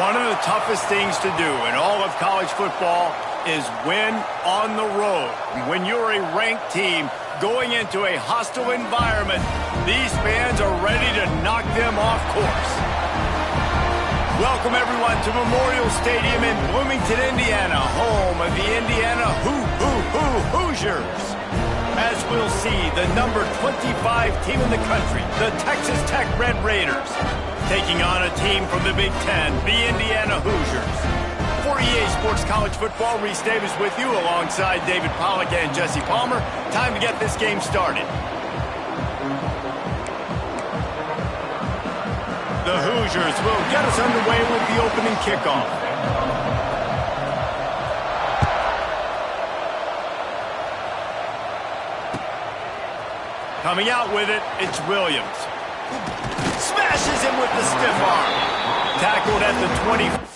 One of the toughest things to do in all of college football is win on the road. When you're a ranked team going into a hostile environment, these fans are ready to knock them off course. Welcome, everyone, to Memorial Stadium in Bloomington, Indiana, home of the Indiana Hoosiers. As we'll see, the number 25 team in the country, the Texas Tech Red Raiders, taking on a team from the Big Ten, the Indiana Hoosiers. For EA Sports College Football, Reese Davis with you alongside David Pollack and Jesse Palmer. Time to get this game started. The Hoosiers will get us underway with the opening kickoff. Coming out with it, it's Williams. Smashes him with the stiff arm. Tackled at the 20.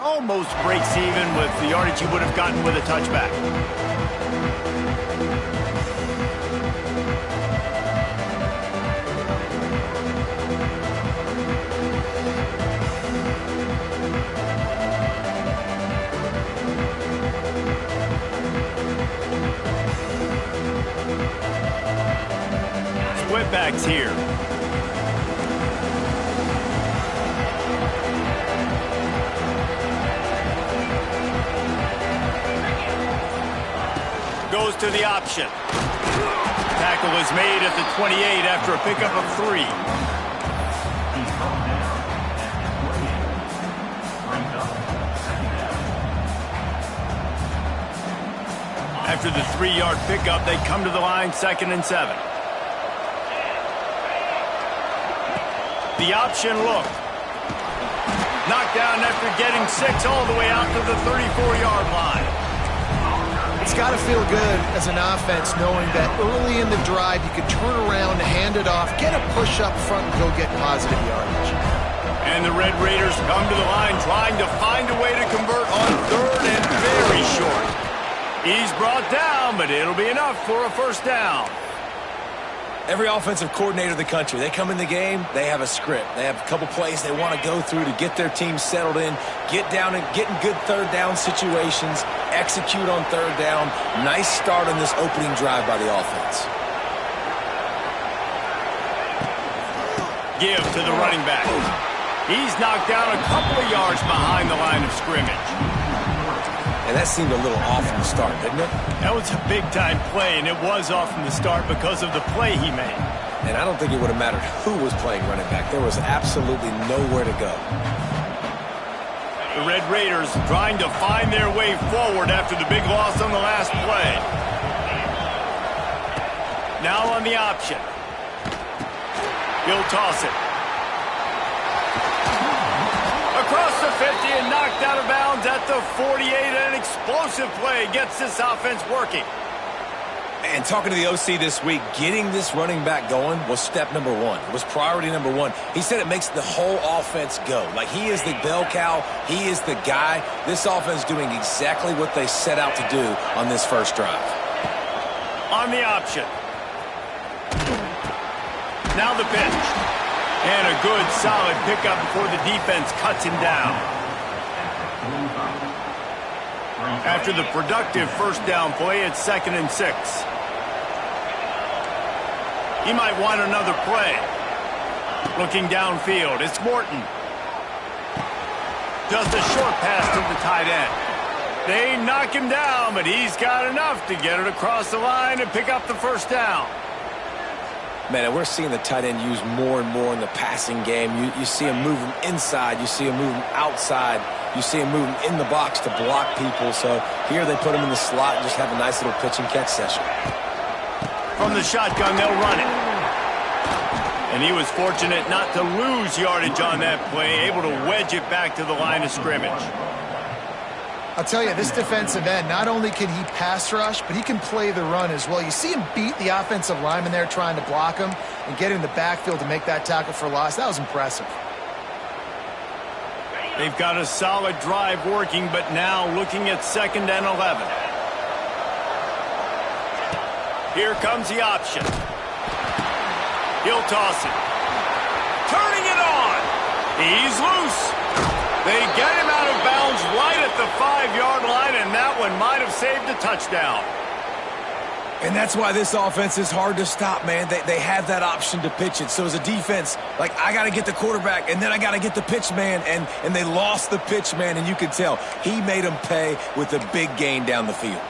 Almost breaks even with the yardage he would have gotten with a touchback. Split-backs here. Goes to the option. Tackle is made at the 28 after a pickup of 3. After the 3-yard pickup, they come to the line, 2nd and 7. The option look. Knocked down after getting 6 all the way out to the 34-yard line. It's got to feel good as an offense knowing that early in the drive you can turn around, hand it off, get a push up front, and go get positive yardage. And the Red Raiders come to the line trying to find a way to convert on 3rd and very short. He's brought down, but it'll be enough for a first down. Every offensive coordinator in the country, they come in the game, they have a script. They have a couple plays they want to go through to get their team settled in, get down and get in good third down situations, execute on third down. Nice start on this opening drive by the offense. give to the running back. He's knocked down a couple of yards behind the line of scrimmage. And that seemed a little off from the start, didn't it? That was a big-time play, and it was off from the start because of the play he made. And I don't think it would have mattered who was playing running back. There was absolutely nowhere to go. The Red Raiders trying to find their way forward after the big loss on the last play. Now on the option. He'll toss it. Across the 50 and knocked out of bounds at the 48. An explosive play gets this offense working. And talking to the OC this week, getting this running back going was step number one. It was priority number one. He said it makes the whole offense go. Like, he is the bell cow. He is the guy. This offense doing exactly what they set out to do on this first drive. On the option. Now the pitch. And a good, solid pickup before the defense cuts him down. After the productive first down play, it's 2nd and 6. He might want another play. Looking downfield, it's Morton. Just a short pass to the tight end. They knock him down, but he's got enough to get it across the line and pick up the first down. Man, and we're seeing the tight end used more and more in the passing game. You see him moving inside. You see him moving outside. You see him moving in the box to block people. So here they put him in the slot and just have a nice little pitch and catch session. From the shotgun, they'll run it. And he was fortunate not to lose yardage on that play, able to wedge it back to the line of scrimmage. I'll tell you, this defensive end, not only can he pass rush, but he can play the run as well. You see him beat the offensive lineman there trying to block him and get in the backfield to make that tackle for loss. That was impressive. They've got a solid drive working, but now looking at 2nd and 11. Here comes the option. He'll toss it. Turning it on. He's loose. They get him out of bounds right at the 5-yard line, and that one might have saved a touchdown. And that's why this offense is hard to stop, man. They have that option to pitch it. So as a defense, like, I got to get the quarterback, and then I got to get the pitch man, and they lost the pitch man, and you can tell he made them pay with a big gain down the field.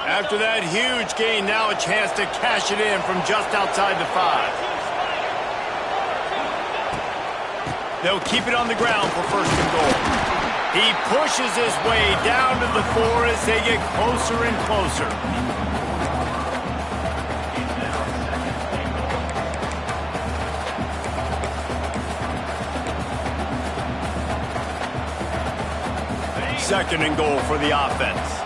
After that huge gain, now a chance to cash it in from just outside the 5. They'll keep it on the ground for 1st and goal. He pushes his way down to the 4 as they get closer and closer. Second and goal for the offense.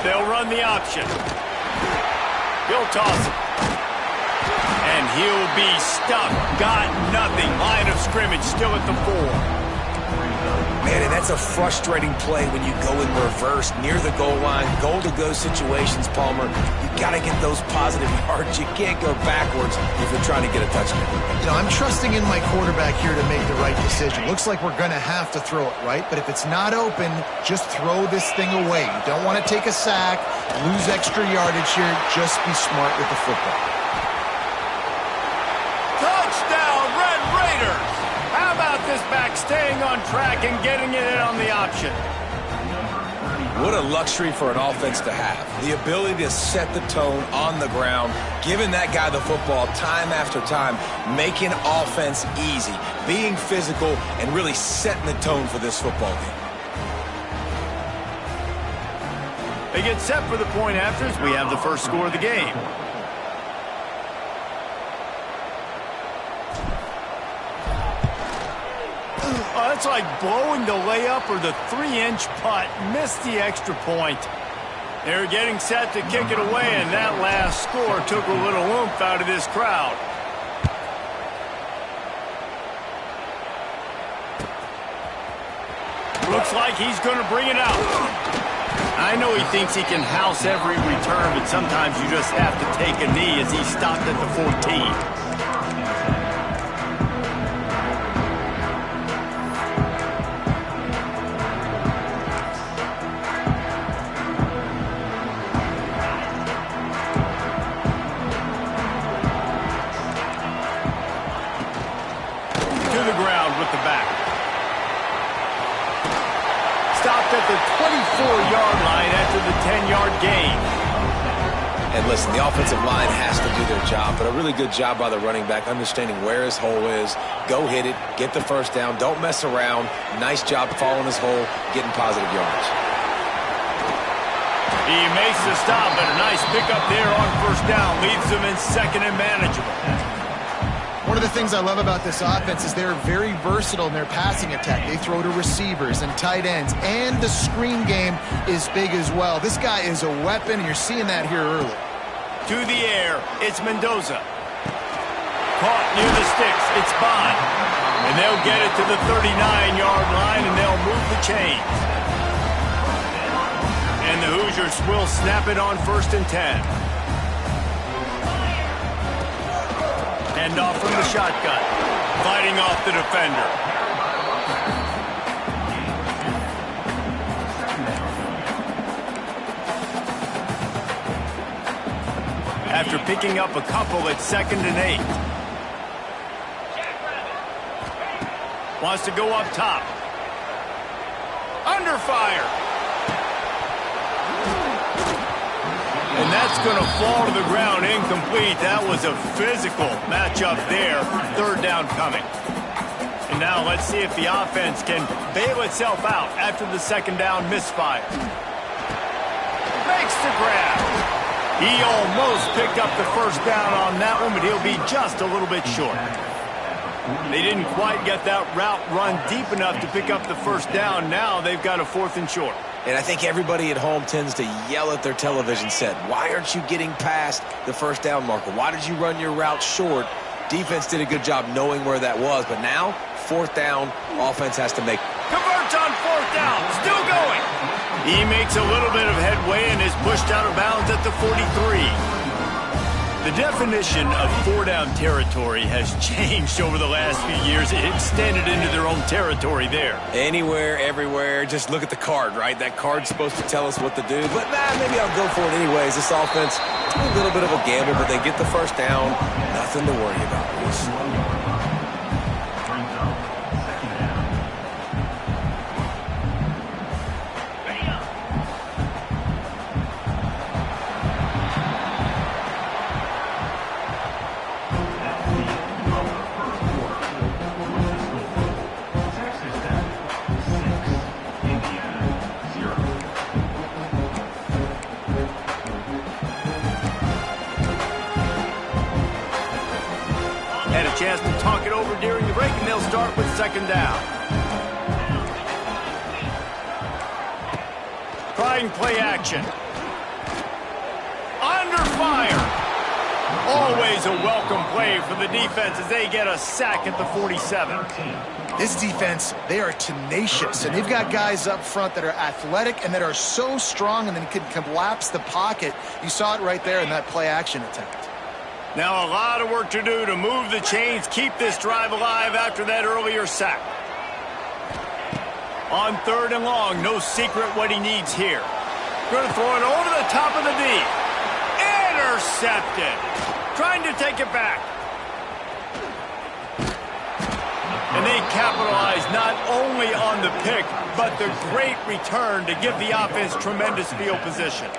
They'll run the option. He'll toss it. And he'll be stuck. Got nothing. Line of scrimmage still at the 4. Man, and that's a frustrating play when you go in reverse near the goal line, goal-to-go situations, Palmer. You got to get those positive yards. You can't go backwards if you're trying to get a touchdown. You know, I'm trusting in my quarterback here to make the right decision. Looks like we're going to have to throw it, right? But if it's not open, just throw this thing away. You don't want to take a sack, lose extra yardage here. Just be smart with the football. Touchdown, Red Raiders! How about this back staying on track and getting it in on the option? What a luxury for an offense to have. The ability to set the tone on the ground, giving that guy the football time after time, making offense easy, being physical, and really setting the tone for this football game. They get set for the point afters. We have the first score of the game. Oh, it's like blowing the layup or the 3-inch putt. Missed the extra point. They're getting set to kick it away, and that last score took a little oomph out of this crowd. Looks like he's going to bring it out. I know he thinks he can house every return, but sometimes you just have to take a knee as he stopped at the 14. stopped at the 24-yard line after the 10-yard gain. And listen, the offensive line has to do their job, but a really good job by the running back understanding where his hole is. Go hit it, get the first down, don't mess around. Nice job following his hole, getting positive yards. He makes the stop, but a nice pickup there on first down. Leaves them in second and manageable. One of the things I love about this offense is they're very versatile in their passing attack. They throw to receivers and tight ends, and the screen game is big as well. This guy is a weapon, and you're seeing that here early. To the air, it's Mendoza. Caught near the sticks, it's Bond. And they'll get it to the 39-yard line, and they'll move the chains. And the Hoosiers will snap it on 1st and 10. Hand off from the shotgun. Fighting off the defender. After picking up a couple at 2nd and 8. Wants to go up top. Under fire. And that's going to fall to the ground incomplete. That was a physical matchup there. 3rd down coming. And now let's see if the offense can bail itself out after the 2nd down misfire. Makes the grab. He almost picked up the first down on that one, but he'll be just a little bit short. They didn't quite get that route run deep enough to pick up the first down. Now they've got a 4th and short. And I think everybody at home tends to yell at their television set. Why aren't you getting past the first down marker? Why did you run your route short? Defense did a good job knowing where that was. But now, 4th down, offense has to make. Converts on 4th down. Still going. He makes a little bit of headway and is pushed out of bounds at the 43. The definition of 4-down territory has changed over the last few years. It extended into their own territory there. Anywhere, everywhere. Just look at the card, right? That card's supposed to tell us what to do. But maybe I'll go for it anyways. This offense, a little bit of a gamble, but they get the first down. Nothing to worry about. Chance to talk it over during the break, and they'll start with 2nd down. Trying play action. Under fire. Always a welcome play for the defense as they get a sack at the 47. This defense, they are tenacious, and they've got guys up front that are athletic and that are so strong and then can collapse the pocket. You saw it right there in that play action attempt. Now a lot of work to do to move the chains, keep this drive alive after that earlier sack. On 3rd and long, no secret what he needs here. Going to throw it over the top of the D. Intercepted. Trying to take it back. And they capitalize not only on the pick, but the great return to give the offense tremendous field position.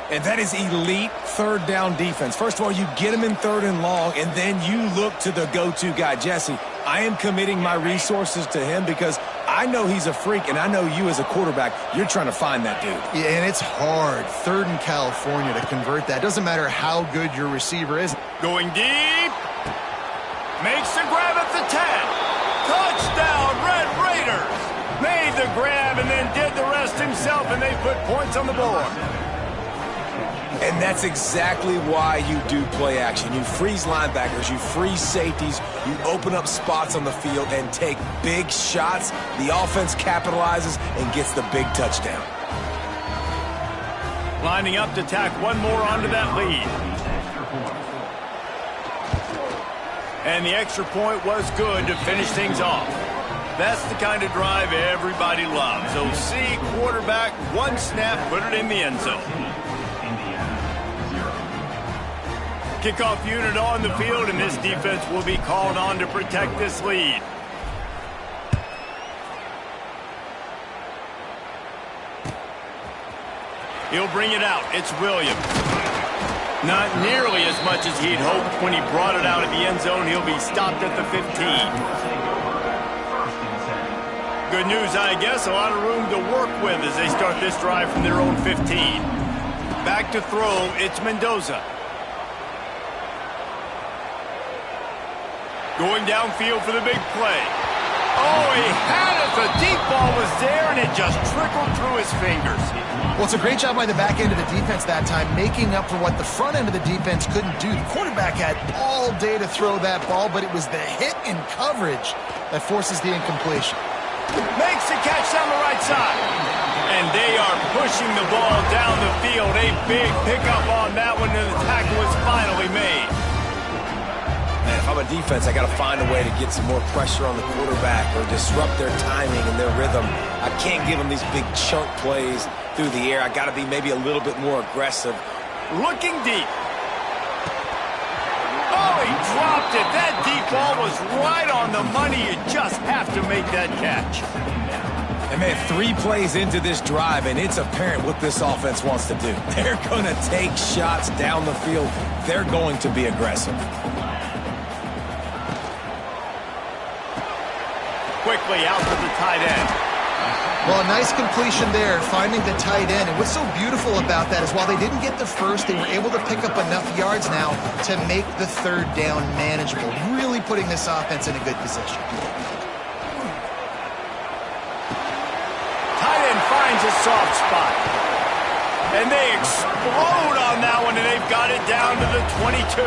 And that is elite 3rd down defense. First of all, you get him in 3rd and long, and then you look to the go-to guy. Jesse, I am committing my resources to him because I know he's a freak, and I know you as a quarterback, you're trying to find that dude. Yeah, and it's hard, 3rd in California, to convert that. Doesn't matter how good your receiver is. Going deep. Makes the grab at the 10. Touchdown, Red Raiders. Made the grab and then did the rest himself, and they put points on the board. And that's exactly why you do play action. You freeze linebackers, you freeze safeties, you open up spots on the field and take big shots. The offense capitalizes and gets the big touchdown. Lining up to tack one more onto that lead. And the extra point was good to finish things off. That's the kind of drive everybody loves. OC, quarterback, one snap, put it in the end zone. Kickoff unit on the field, and this defense will be called on to protect this lead. He'll bring it out. It's Williams. Not nearly as much as he'd hoped when he brought it out of the end zone. He'll be stopped at the 15. Good news, I guess. A lot of room to work with as they start this drive from their own 15. Back to throw. It's Mendoza. Going downfield for the big play. Oh, he had it. The deep ball was there, and it just trickled through his fingers. Well, it's a great job by the back end of the defense that time, making up for what the front end of the defense couldn't do. The quarterback had all day to throw that ball, but it was the hit in coverage that forces the incompletion. Makes the catch down the right side. And they are pushing the ball down the field. A big pickup on that one, and the tackle was finally made. Man, if I'm a defense, I got to find a way to get some more pressure on the quarterback or disrupt their timing and their rhythm. I can't give them these big chunk plays through the air. I got to be maybe a little bit more aggressive. Looking deep. Oh, he dropped it. That deep ball was right on the money. You just have to make that catch. And man, 3 plays into this drive, and it's apparent what this offense wants to do. They're going to take shots down the field. They're going to be aggressive. Quickly out to the tight end. Well, a nice completion there, finding the tight end. And what's so beautiful about that is while they didn't get the first, they were able to pick up enough yards now to make the third down manageable, really putting this offense in a good position. Tight end finds a soft spot. And they explode on that one, and they've got it down to the 22.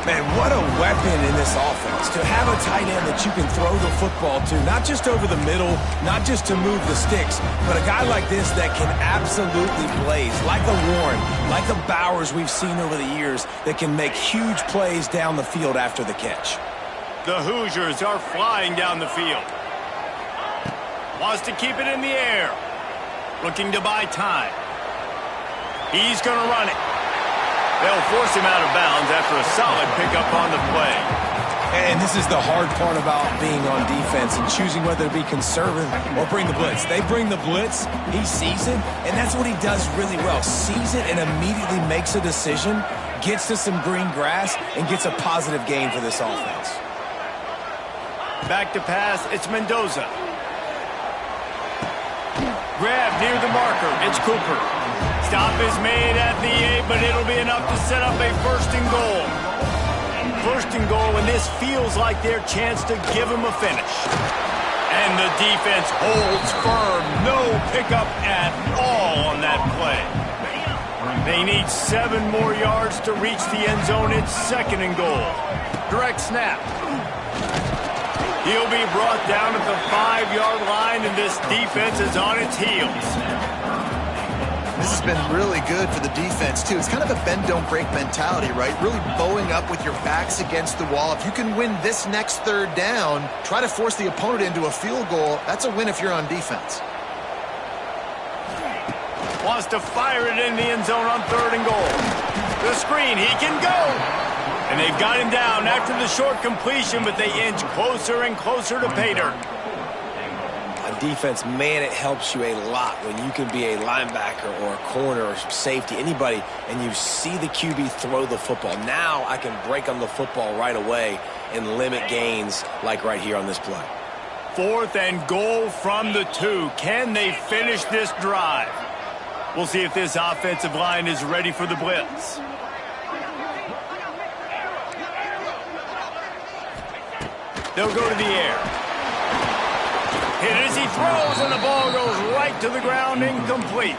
Man, what a weapon in this offense. To have a tight end that you can throw the football to, not just over the middle, not just to move the sticks, but a guy like this that can absolutely blaze, like a Warren, like a Bowers we've seen over the years, that can make huge plays down the field after the catch. The Hoosiers are flying down the field. Wants to keep it in the air. Looking to buy time. He's going to run it. They'll force him out of bounds after a solid pickup on the play. And this is the hard part about being on defense and choosing whether to be conservative or bring the blitz. They bring the blitz, he sees it, and that's what he does really well. Sees it and immediately makes a decision, gets to some green grass, and gets a positive gain for this offense. Back to pass, it's Mendoza. Grab near the marker, it's Cooper. Stop is made at the 8, but it'll be enough to set up a first and goal. First and goal, and this feels like their chance to give them a finish. And the defense holds firm. No pickup at all on that play. They need 7 more yards to reach the end zone. It's second and goal. Direct snap. He'll be brought down at the 5-yard line, and this defense is on its heels. This has been really good for the defense, too. It's kind of a bend-don't-break mentality, right? Really bowing up with your backs against the wall. If you can win this next third down, try to force the opponent into a field goal. That's a win if you're on defense. Wants to fire it in the end zone on third and goal. The screen, he can go. And they've got him down after the short completion, but they inch closer and closer to pay dirt. Defense, man, it helps you a lot when you can be a linebacker or a corner or safety, anybody, and you see the QB throw the football. Now I can break on the football right away and limit gains like right here on this play. Fourth and goal from the 2. Can they finish this drive? We'll see if this offensive line is ready for the blitz. They'll go to the air. Hit as he throws, and the ball goes right to the ground, incomplete.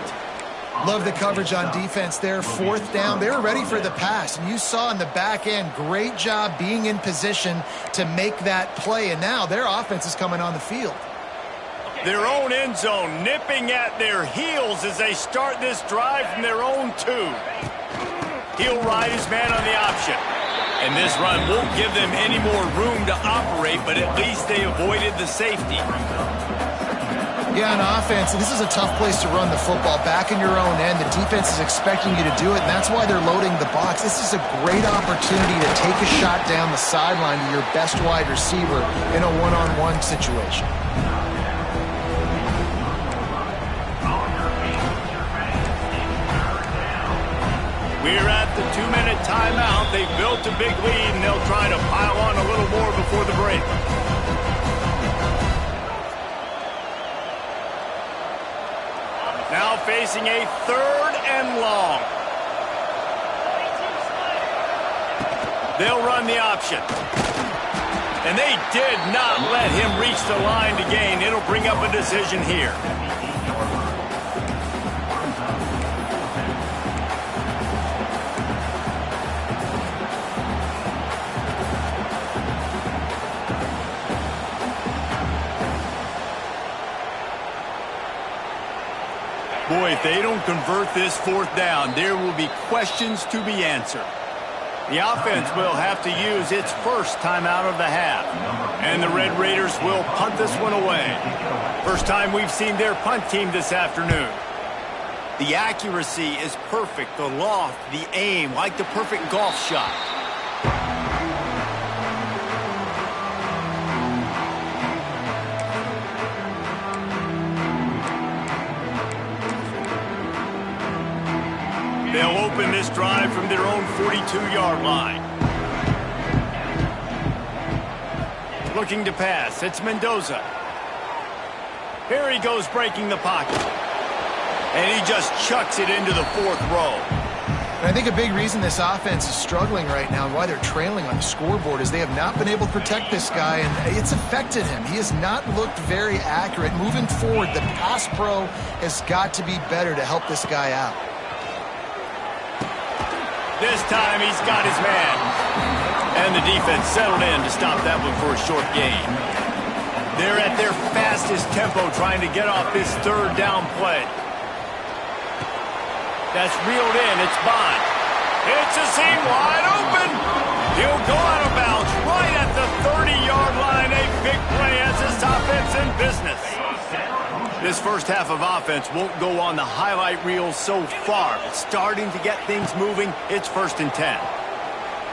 Love the coverage on defense there. Fourth down. They were ready for the pass, and you saw in the back end, great job being in position to make that play, and now their offense is coming on the field. Their own end zone nipping at their heels as they start this drive from their own 2. He'll ride his man on the option. And this run won't give them any more room to operate, but at least they avoided the safety. Yeah, on offense, this is a tough place to run the football. Back in your own end, the defense is expecting you to do it, and that's why they're loading the box. This is a great opportunity to take a shot down the sideline to your best wide receiver in a one-on-one situation. We're at the 2-minute timeout. They've built a big lead, and they'll try to pile on a little more before the break. Now facing a 3rd and long. They'll run the option. And they did not let him reach the line to gain. It'll bring up a decision here. Boy, if they don't convert this 4th down, there will be questions to be answered. The offense will have to use its first timeout of the half. And the Red Raiders will punt this one away. First time we've seen their punt team this afternoon. The accuracy is perfect. The loft, the aim, like the perfect golf shot. They'll open this drive from their own 42-yard line. Looking to pass. It's Mendoza. Here he goes breaking the pocket. And he just chucks it into the 4th row. And I think a big reason this offense is struggling right now and why they're trailing on the scoreboard is they have not been able to protect this guy, and it's affected him. He has not looked very accurate. Moving forward, the pass pro has got to be better to help this guy out. This time he's got his man. And the defense settled in to stop that one for a short gain. They're at their fastest tempo trying to get off this 3rd down play. That's reeled in. It's Bond. It's a seam wide open. He'll go out of bounds right at the 30-yard line. A big play as this offense in business. This first half of offense won't go on the highlight reel so far. But starting to get things moving. It's 1st and 10.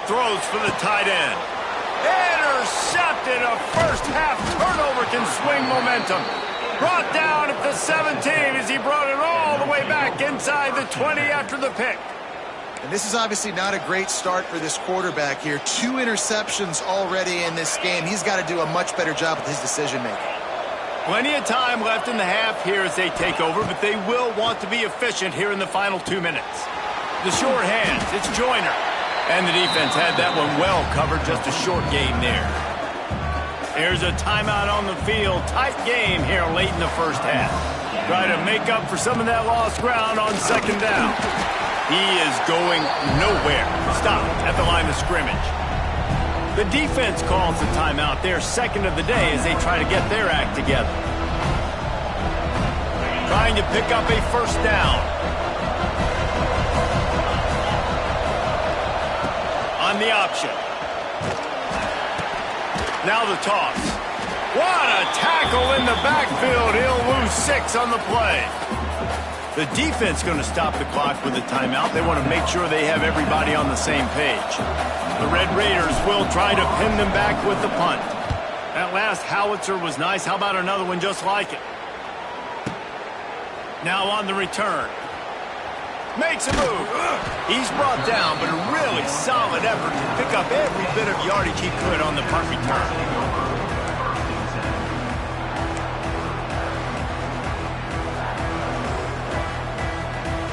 Throws for the tight end. Intercepted. A first half turnover can swing momentum. Brought down at the 17 as he brought it all the way back inside the 20 after the pick. And this is obviously not a great start for this quarterback here. 2 interceptions already in this game. He's got to do a much better job with his decision-making. Plenty of time left in the half here as they take over, but they will want to be efficient here in the final 2 minutes. The short hands, it's Joyner. And the defense had that one well covered, just a short gain there. Here's a timeout on the field. Tight game here late in the first half. Try to make up for some of that lost ground on 2nd down. He is going nowhere. Stopped at the line of scrimmage. The defense calls the timeout, their 2nd of the day, as they try to get their act together. Trying to pick up a 1st down. On the option. Now the toss. What a tackle in the backfield. He'll lose 6 on the play. The defense going to stop the clock with a timeout. They want to make sure they have everybody on the same page. The Red Raiders will try to pin them back with the punt. That last howitzer was nice. How about another one just like it? Now on the return. Makes a move. He's brought down, but a really solid effort to pick up every bit of yardage he could on the punt return.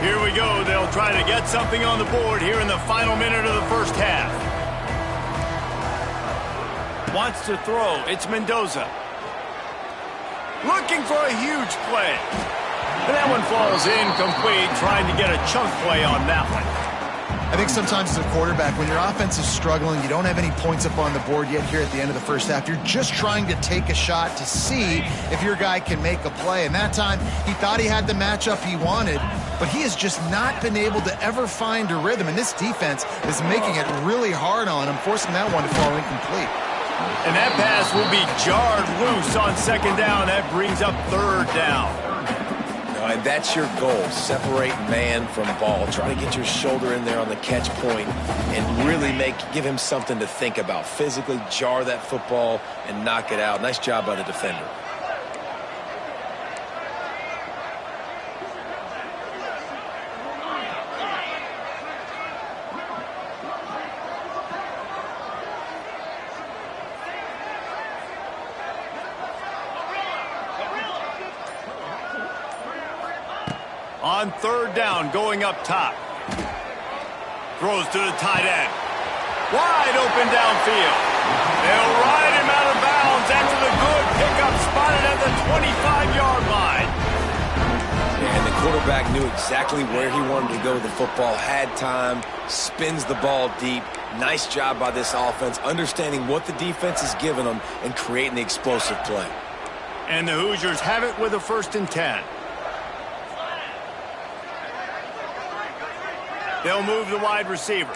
Here we go. They'll try to get something on the board here in the final minute of the first half. Wants to throw. It's Mendoza. Looking for a huge play. And that one falls incomplete, trying to get a chunk play on that one. I think sometimes as a quarterback, when your offense is struggling, you don't have any points up on the board yet here at the end of the first half. You're just trying to take a shot to see if your guy can make a play. And that time, he thought he had the matchup he wanted, but he has just not been able to ever find a rhythm. And this defense is making it really hard on him, forcing that one to fall incomplete. And that pass will be jarred loose on 2nd down. That brings up 3rd down. And that's your goal. Separate man from ball. Try to get your shoulder in there on the catch point and really give him something to think about. Physically jar that football and knock it out. Nice job by the defender. On third down, going up top. Throws to the tight end. Wide open downfield. They'll ride him out of bounds after the good pickup spotted at the 25-yard line. And the quarterback knew exactly where he wanted to go with the football, had time, spins the ball deep. Nice job by this offense, understanding what the defense is giving them and creating the explosive play. And the Hoosiers have it with a 1st and 10. They'll move the wide receiver.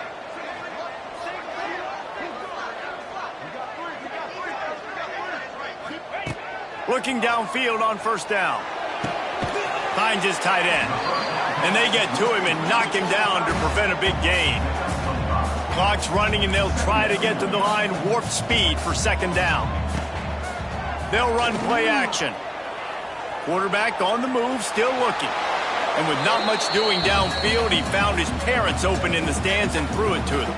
Looking downfield on 1st down. Finds his tight end. And they get to him and knock him down to prevent a big gain. Clock's running and they'll try to get to the line warp speed for 2nd down. They'll run play action. Quarterback on the move, still looking. And with not much doing downfield, he found his parents open in the stands and threw it to them.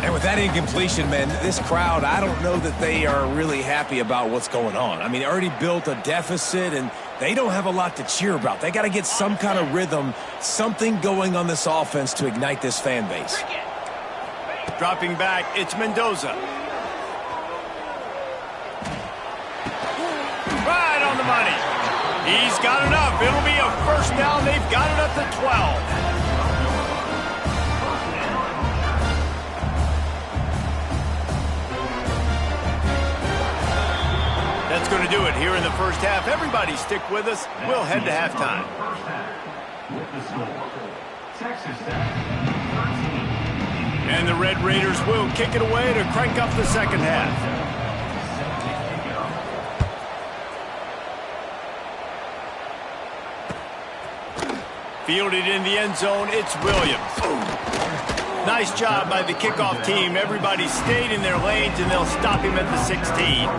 And with that incompletion, man, this crowd, I don't know that they are really happy about what's going on. I mean, they already built a deficit, and they don't have a lot to cheer about. They got to get some kind of rhythm, something going on this offense to ignite this fan base. Dropping back, it's Mendoza. Right on the money. He's got enough. It'll be a 1st down. They've got it at the 12. That's going to do it here in the 1st half. Everybody stick with us. We'll head to halftime. And the Red Raiders will kick it away to crank up the 2nd half. Fielded in the end zone, it's Williams. Nice job by the kickoff team. Everybody stayed in their lanes, and they'll stop him at the 16.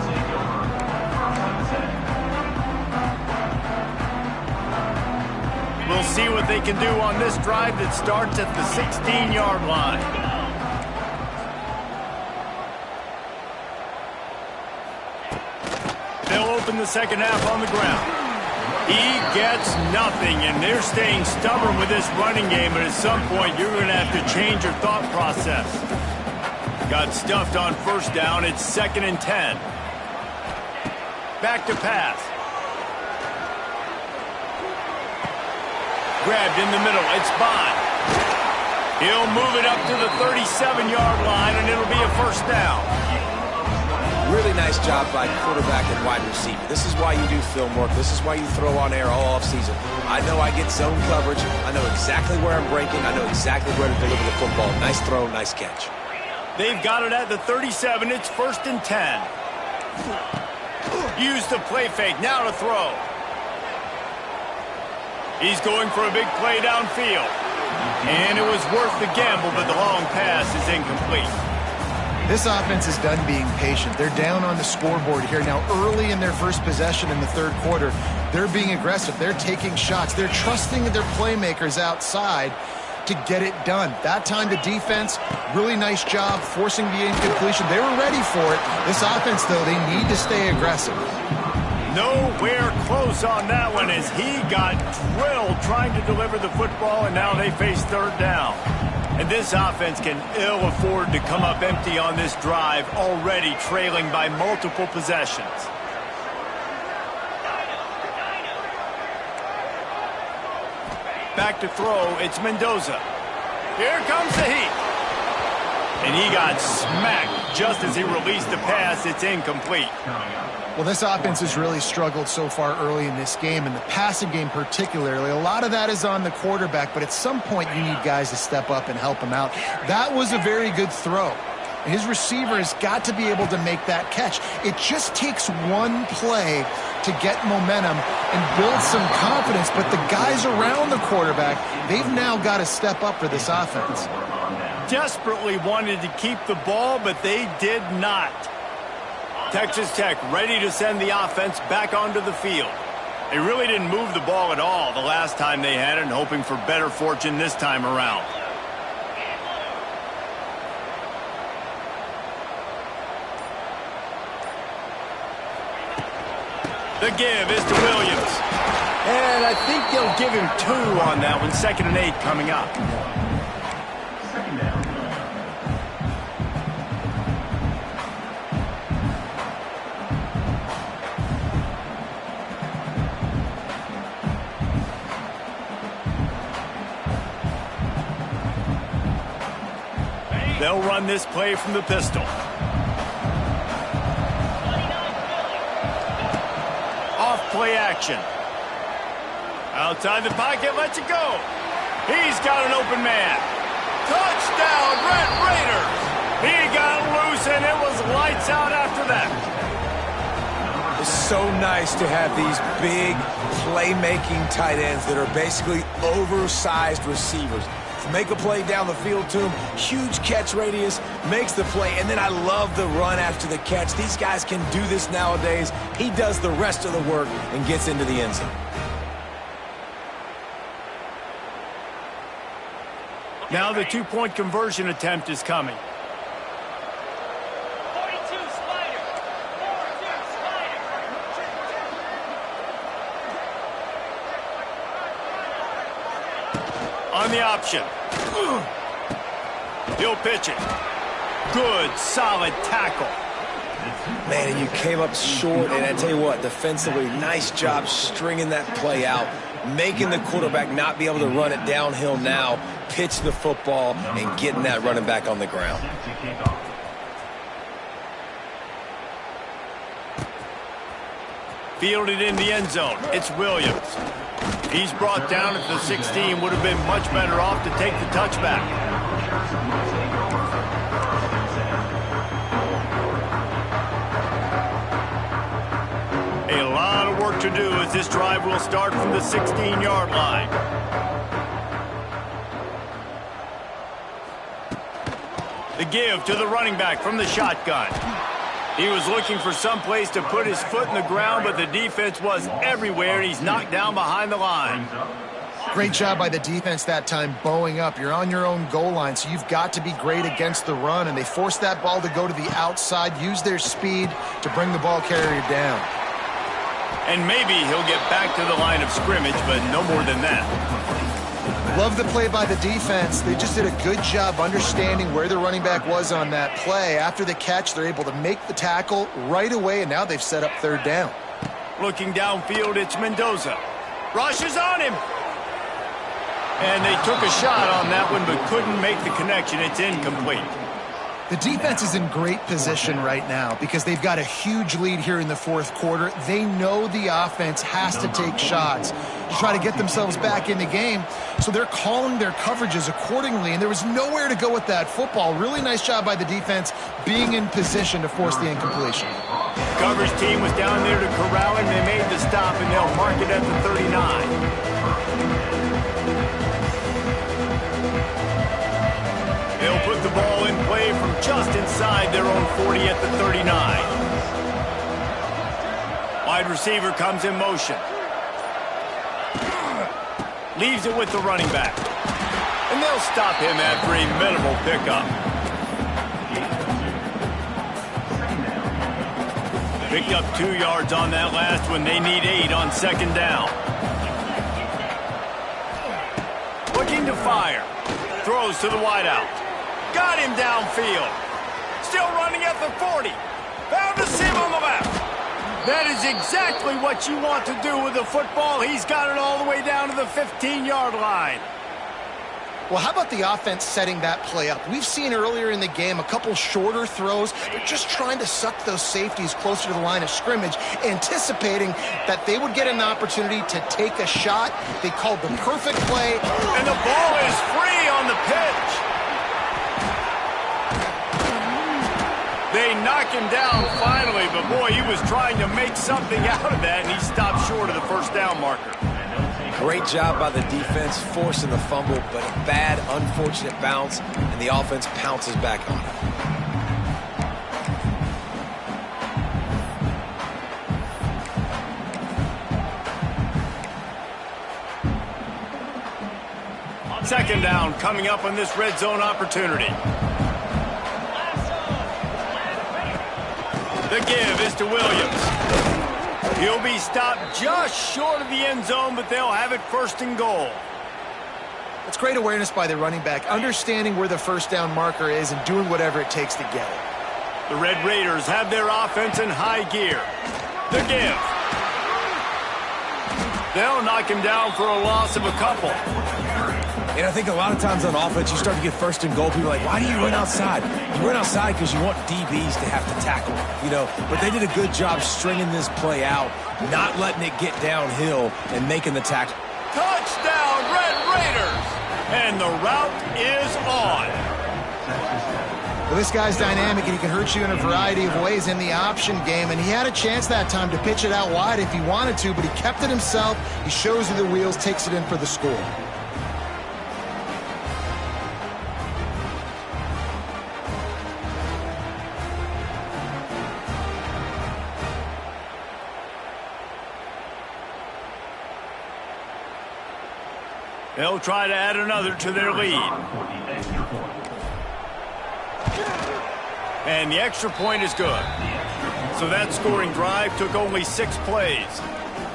We'll see what they can do on this drive that starts at the 16-yard line. They'll open the 2nd half on the ground. He gets nothing, and they're staying stubborn with this running game, but at some point you're going to have to change your thought process. Got stuffed on 1st down. It's 2nd and 10. Back to pass. Grabbed in the middle. It's Bond. He'll move it up to the 37-yard line, and it'll be a 1st down. Really nice job by quarterback and wide receiver. This is why you do film work. This is why you throw on air all offseason. I know I get zone coverage. I know exactly where I'm breaking. I know exactly where to deliver the football. Nice throw, nice catch. They've got it at the 37. It's 1st and 10. Use the play fake. Now to throw. He's going for a big play downfield. And it was worth the gamble, but the long pass is incomplete. This offense is done being patient. They're down on the scoreboard here. Now, early in their 1st possession in the 3rd quarter, they're being aggressive. They're taking shots. They're trusting their playmakers outside to get it done. That time, the defense, really nice job forcing the incompletion. They were ready for it. This offense, though, they need to stay aggressive. Nowhere close on that one as he got drilled trying to deliver the football, and now they face 3rd down. And this offense can ill afford to come up empty on this drive, already trailing by multiple possessions. Back to throw, it's Mendoza. Here comes the heat. And he got smacked just as he released the pass. It's incomplete. Well, this offense has really struggled so far early in this game, and the passing game particularly. A lot of that is on the quarterback, but at some point you need guys to step up and help him out. That was a very good throw. His receiver has got to be able to make that catch. It just takes one play to get momentum and build some confidence, but the guys around the quarterback, they've now got to step up for this offense. Desperately wanted to keep the ball, but they did not. Texas Tech ready to send the offense back onto the field. They really didn't move the ball at all the last time they had it, and hoping for better fortune this time around. The give is to Williams. And I think they'll give him 2 on that one. 2nd and 8 coming up. They'll run this play from the pistol. Off play action. Outside the pocket, lets it go. He's got an open man. Touchdown, Red Raiders. He got loose, and it was lights out after that. It's so nice to have these big playmaking tight ends that are basically oversized receivers. Make a play down the field to him, huge catch radius, makes the play, and then I love the run after the catch. These guys can do this nowadays. He does the rest of the work and gets into the end zone. Now the 2-point conversion attempt is coming. 42 Spider. 42 Spider. On the option. He'll pitch it. Good, solid tackle. Man, and you came up short, and I tell you what, defensively, nice job stringing that play out, making the quarterback not be able to run it downhill now, pitch the football, and getting that running back on the ground. Fielded in the end zone. It's Williams. He's brought down at the 16. Would have been much better off to take the touchback. A lot of work to do as this drive will start from the 16-yard line. The give to the running back from the shotgun. He was looking for some place to put his foot in the ground, but the defense was everywhere, and he's knocked down behind the line. Great job by the defense that time, bowing up. You're on your own goal line, so you've got to be great against the run, and they forced that ball to go to the outside, use their speed to bring the ball carrier down. And maybe he'll get back to the line of scrimmage, but no more than that. Love the play by the defense. They just did a good job understanding where the running back was on that play. After the catch, they're able to make the tackle right away, and now they've set up 3rd down. Looking downfield, it's Mendoza. Rushes on him. And they took a shot on that one, but couldn't make the connection. It's incomplete. The defense is in great position right now because they've got a huge lead here in the 4th quarter. They know the offense has to take shots to try to get themselves back in the game, so they're calling their coverages accordingly, and there was nowhere to go with that football. Really nice job by the defense being in position to force the incompletion. Coverage team was down there to corral him. They made the stop, and they'll mark it at the 39. They'll put the ball in play from just inside their own 40 at the 39. Wide receiver comes in motion. Leaves it with the running back. And they'll stop him after a minimal pickup. Picked up 2 yards on that last one. They need 8 on 2nd down. Looking to fire. Throws to the wideout. Got him downfield. Still running at the 40. Found a seam on the left. That is exactly what you want to do with the football. He's got it all the way down to the 15-yard line. Well, how about the offense setting that play up? We've seen earlier in the game a couple shorter throws. They're just trying to suck those safeties closer to the line of scrimmage, anticipating that they would get an opportunity to take a shot. They called the perfect play. And the ball is free on the pitch. They knock him down finally, but boy, he was trying to make something out of that, and he stopped short of the 1st down marker. Great job by the defense, forcing the fumble, but a bad, unfortunate bounce, and the offense pounces back on it. 2nd down coming up on this red zone opportunity. The give is to Williams. He'll be stopped just short of the end zone, but they'll have it first and goal. It's great awareness by the running back, understanding where the first down marker is and doing whatever it takes to get it. The Red Raiders have their offense in high gear. The give. They'll knock him down for a loss of a couple. And I think a lot of times on offense, you start to get first and goal. People are like, why do you run outside? You run outside because you want DBs to have to tackle, you know. But they did a good job stringing this play out, not letting it get downhill and making the tackle. Touchdown, Red Raiders! And the route is on. Well, this guy's dynamic, and he can hurt you in a variety of ways in the option game, and he had a chance that time to pitch it out wide if he wanted to, but he kept it himself. He shows you the wheels, takes it in for the score. They'll try to add another to their lead. And the extra point is good. So that scoring drive took only 6 plays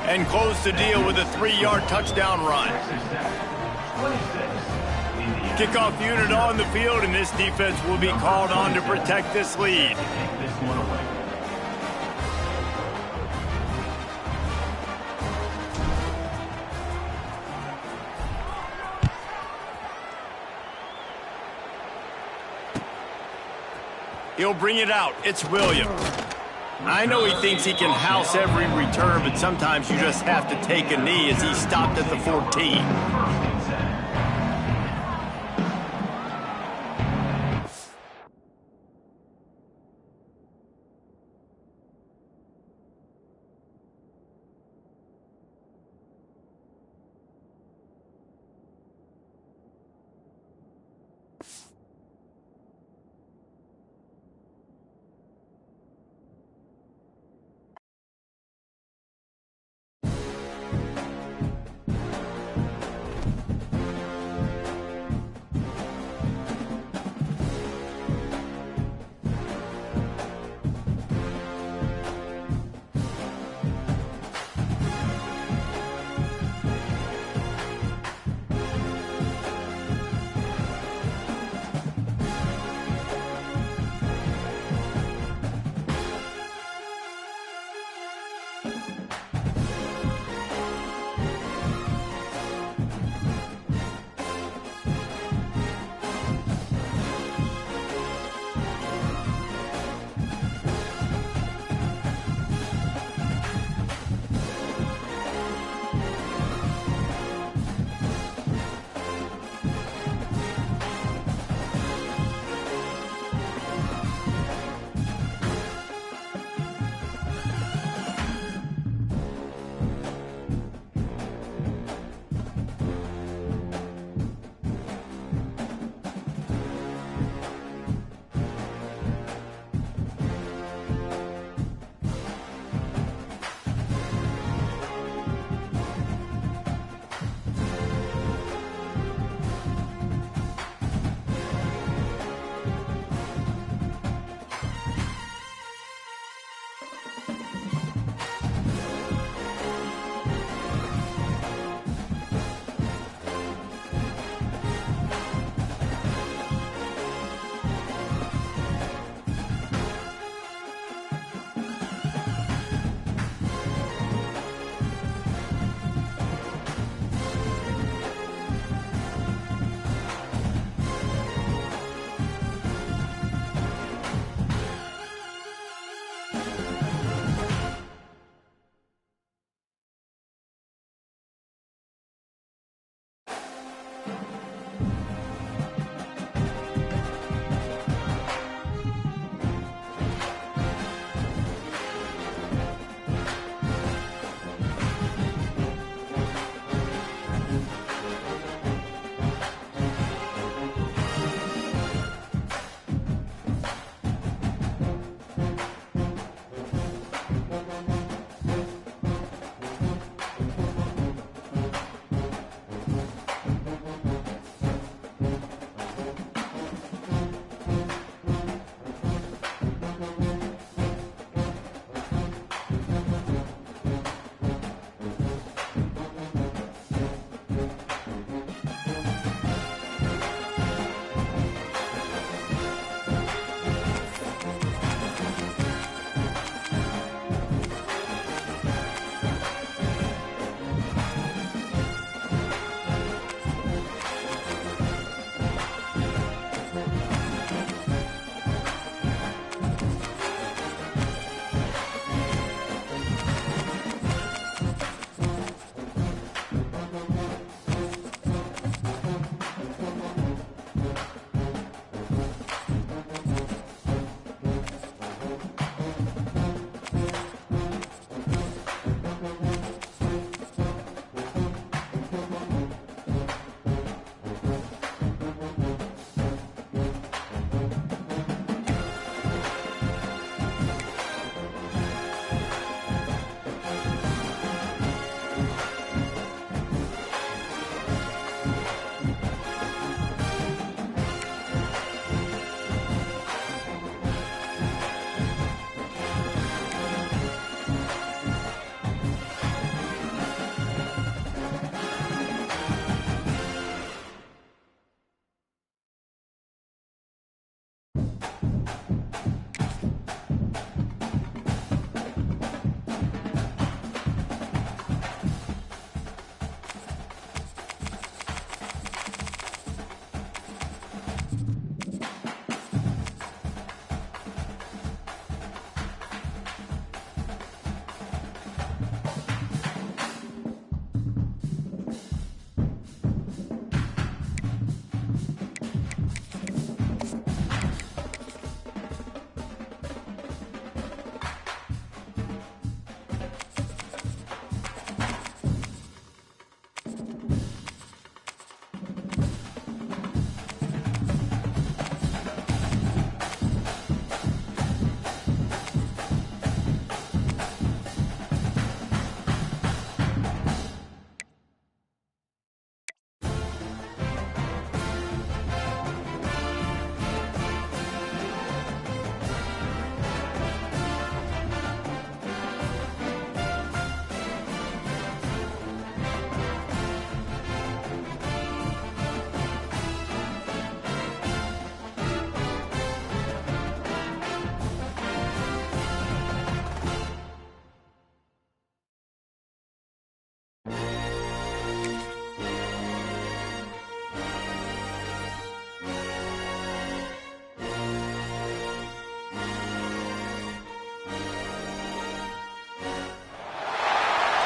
and closed the deal with a 3-yard touchdown run. Kickoff unit on the field, and this defense will be called on to protect this lead. He'll bring it out. It's Williams. I know he thinks he can house every return, but sometimes you just have to take a knee as he stopped at the 14.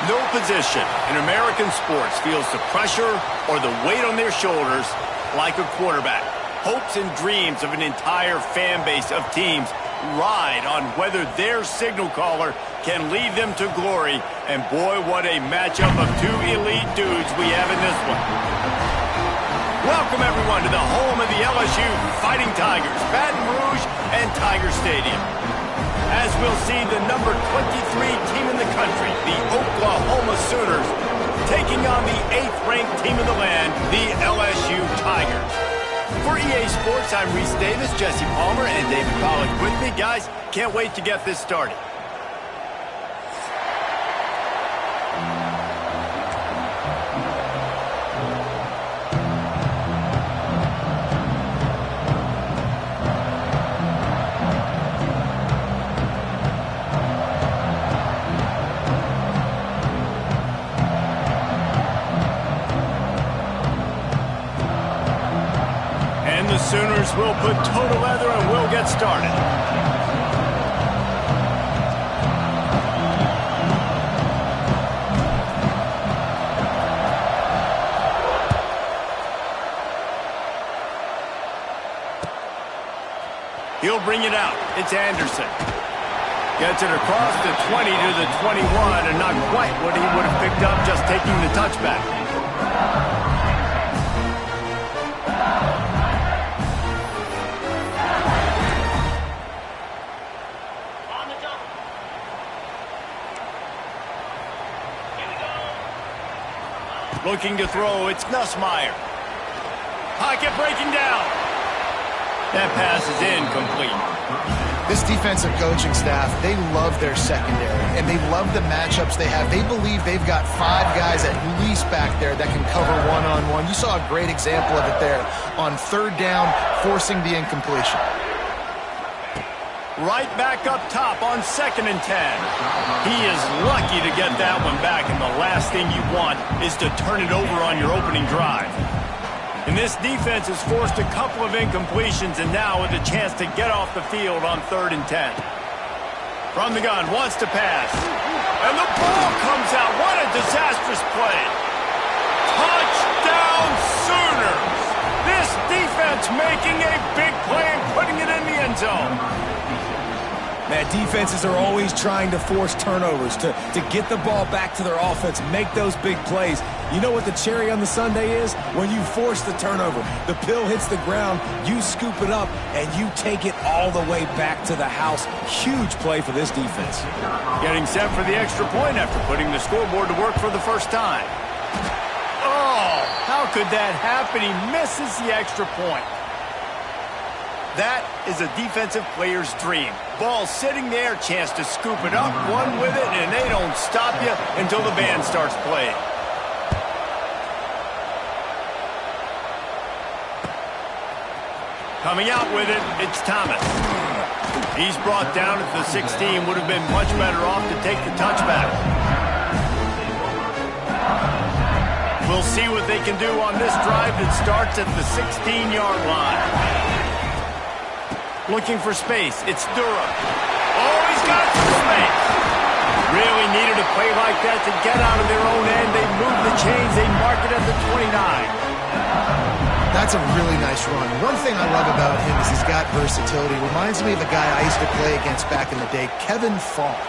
No position in American sports feels the pressure or the weight on their shoulders like a quarterback. Hopes and dreams of an entire fan base of teams ride on whether their signal caller can lead them to glory. And boy, what a matchup of two elite dudes we have in this one. Welcome, everyone, to the home of the LSU Fighting Tigers, Baton Rouge and Tiger Stadium. As we'll see, the number 23 team in the country, the Oklahoma Sooners, taking on the 8th-ranked team in the land, the LSU Tigers. For EA Sports, I'm Reese Davis, Jesse Palmer, and David Pollack with me. Guys, can't wait to get this started. The Sooners will put total leather and we'll get started. He'll bring it out. It's Anderson. Gets it across the 20 to the 21, and not quite what he would have picked up just taking the touchback. Looking to throw, it's Nussmeier. Pocket breaking down. That pass is incomplete. This defensive coaching staff, they love their secondary, and they love the matchups they have. They believe they've got 5 guys at least back there that can cover one-on-one. You saw a great example of it there on 3rd down, forcing the incompletion. Right back up top on 2nd and 10. He is lucky to get that one back, and the last thing you want is to turn it over on your opening drive. And this defense has forced a couple of incompletions, and now with a chance to get off the field on 3rd and 10. From the gun, wants to pass. And the ball comes out. What a disastrous play. Touchdown Sooners! This defense making a big play and putting it in the end zone. Man, defenses are always trying to force turnovers, to get the ball back to their offense, make those big plays. You know what the cherry on the sundae is? When you force the turnover, the pill hits the ground, you scoop it up, and you take it all the way back to the house. Huge play for this defense. Getting set for the extra point after putting the scoreboard to work for the first time. Oh, how could that happen? He misses the extra point. That is a defensive player's dream. Ball sitting there, chance to scoop it up, run with it, and they don't stop you until the band starts playing. Coming out with it, it's Thomas. He's brought down at the 16, would have been much better off to take the touchback. We'll see what they can do on this drive that starts at the 16-yard line. Looking for space. It's Durham. Oh, he's got some space. Really needed a play like that to get out of their own end. They move the chains. They mark it at the 29. That's a really nice run. One thing I love about him is he's got versatility. Reminds me of a guy I used to play against back in the day, Kevin Falk.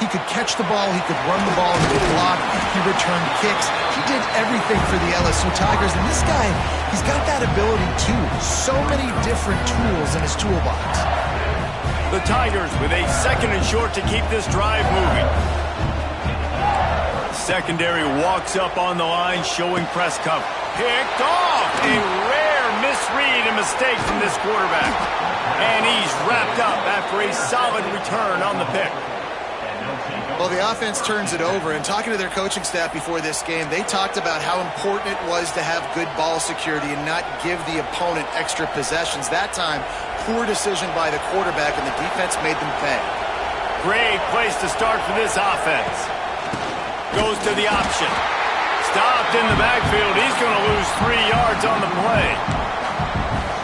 He could catch the ball, he could run the ball, he could block, he returned kicks. He did everything for the LSU Tigers, and this guy, he's got that ability too. So many different tools in his toolbox. The Tigers with a 2nd and short to keep this drive moving. Secondary walks up on the line, showing press cover. Picked off! A rare misread and mistake from this quarterback. And he's wrapped up after a solid return on the pick. Well, the offense turns it over, and talking to their coaching staff before this game, they talked about how important it was to have good ball security and not give the opponent extra possessions. That time, poor decision by the quarterback, and the defense made them pay. Great place to start for this offense. Goes to the option. Stopped in the backfield. He's going to lose 3 yards on the play.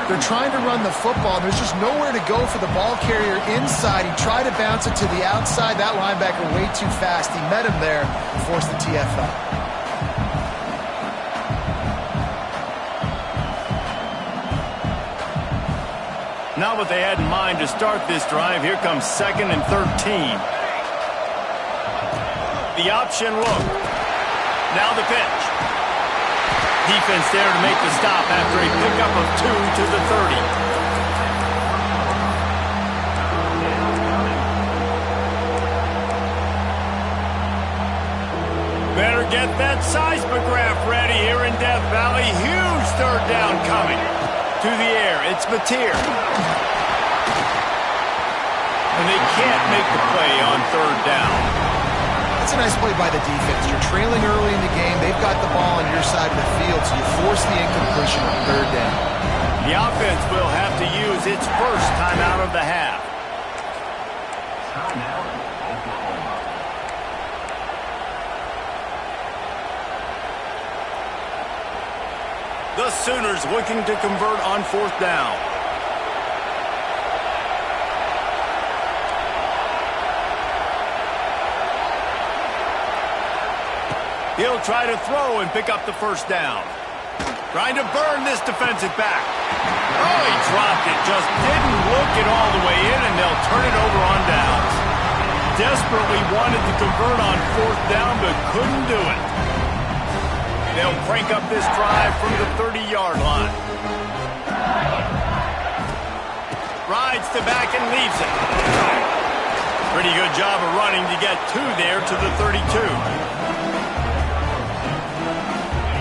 They're trying to run the football. There's just nowhere to go for the ball carrier inside. He tried to bounce it to the outside. That linebacker way too fast. He met him there, forced the TFL. Not what they had in mind to start this drive. Here comes 2nd and 13. The option look. Now the pitch. Defense there to make the stop after a pickup of 2 to the 30. Better get that seismograph ready here in Death Valley. Huge third down coming. To the air, it's Mateer. And they can't make the play on third down. That's a nice play by the defense. You're trailing early in the game. They've got the ball on your side of the field, so you force the incompletion on third down. The offense will have to use its first timeout of the half. The Sooners looking to convert on fourth down. He'll try to throw and pick up the first down. Trying to burn this defensive back. Oh, he dropped it. Just didn't look it all the way in, and they'll turn it over on downs. Desperately wanted to convert on fourth down, but couldn't do it. They'll crank up this drive from the 30-yard line. Rides to back and leaves it. Pretty good job of running to get 2 there to the 32.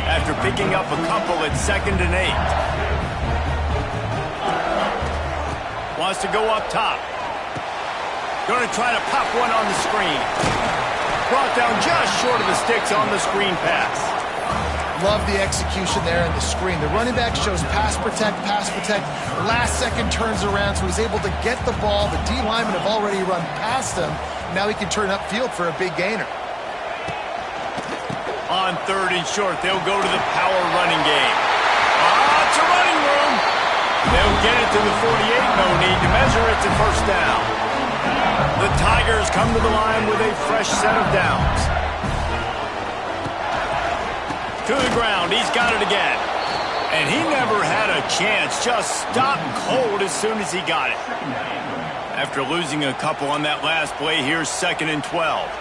After picking up a couple at 2nd and 8. Wants to go up top. Going to try to pop one on the screen. Brought down just short of the sticks on the screen pass. Love the execution there in the screen. The running back shows pass protect. Last second turns around, so he's able to get the ball. The D linemen have already run past him. Now he can turn upfield for a big gainer. On 3rd and short, they'll go to the power running game. It's a running room. They'll get it to the 48. No need to measure. It's a first down. The Tigers come to the line with a fresh set of downs. To the ground. He's got it again. And he never had a chance. Just stopped cold as soon as he got it. After losing a couple on that last play, here's 2nd and 12.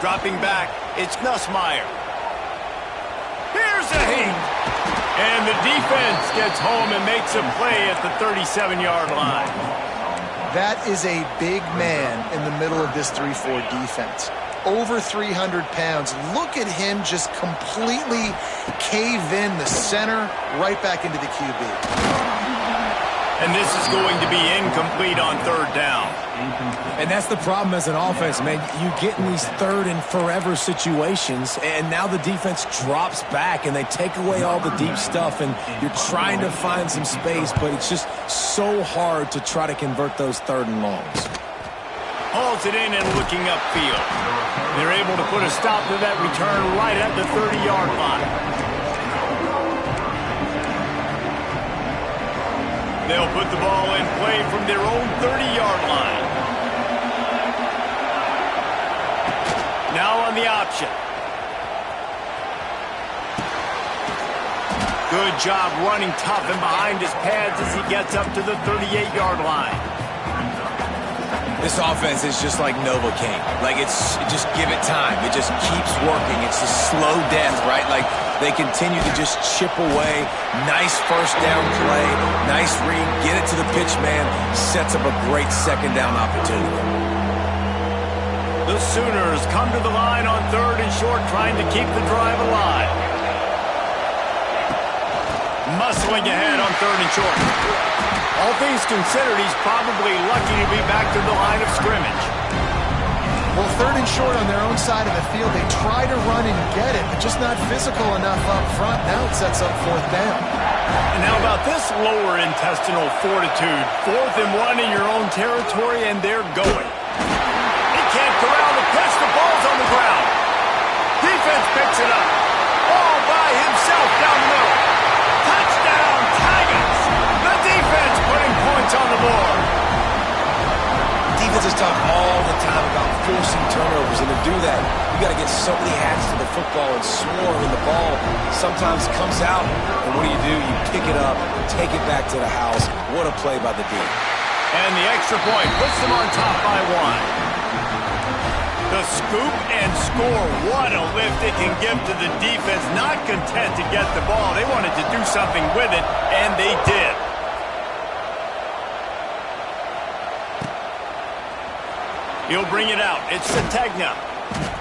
Dropping back, it's Nussmeier. Here's a hit. And the defense gets home and makes a play at the 37-yard line. That is a big man in the middle of this 3-4 defense. Over 300 pounds. Look at him just completely cave in the center, right back into the QB. And this is going to be incomplete on third down. And that's the problem as an offense, man. You get in these third and forever situations, and now the defense drops back, and they take away all the deep stuff, and you're trying to find some space, but it's just so hard to try to convert those third and longs. Hauls it in and looking upfield. They're able to put a stop to that return right at the 30-yard line. They'll put the ball in play from their own 30-yard line. Now on the option. Good job running tough and behind his pads as he gets up to the 38-yard line. This offense is just like Novocaine. Like, just give it time. It just keeps working. It's a slow death, right? Like, they continue to just chip away. Nice first down play. Nice read. Get it to the pitch man. Sets up a great second down opportunity. The Sooners come to the line on third and short, trying to keep the drive alive. Muscling ahead on third and short. All things considered, he's probably lucky to be back to the line of scrimmage. Well, third and short on their own side of the field. They try to run and get it, but just not physical enough up front. Now it sets up fourth down. And how about this lower intestinal fortitude? 4th and 1 in your own territory, and they're going. He can't corral the pitch. The ball's on the ground. Defense picks it up. All by himself down the middle. Touchdown, Tigers! more. Defenses talk all the time about forcing turnovers, and to do that, you got to get so many hats to the football and swarm, and the ball sometimes comes out, and what do? You pick it up, take it back to the house. What a play by the D. And the extra point puts them on top by 1. The scoop and score. What a lift it can give to the defense. Not content to get the ball. They wanted to do something with it, and they did. He'll bring it out. It's Sategna.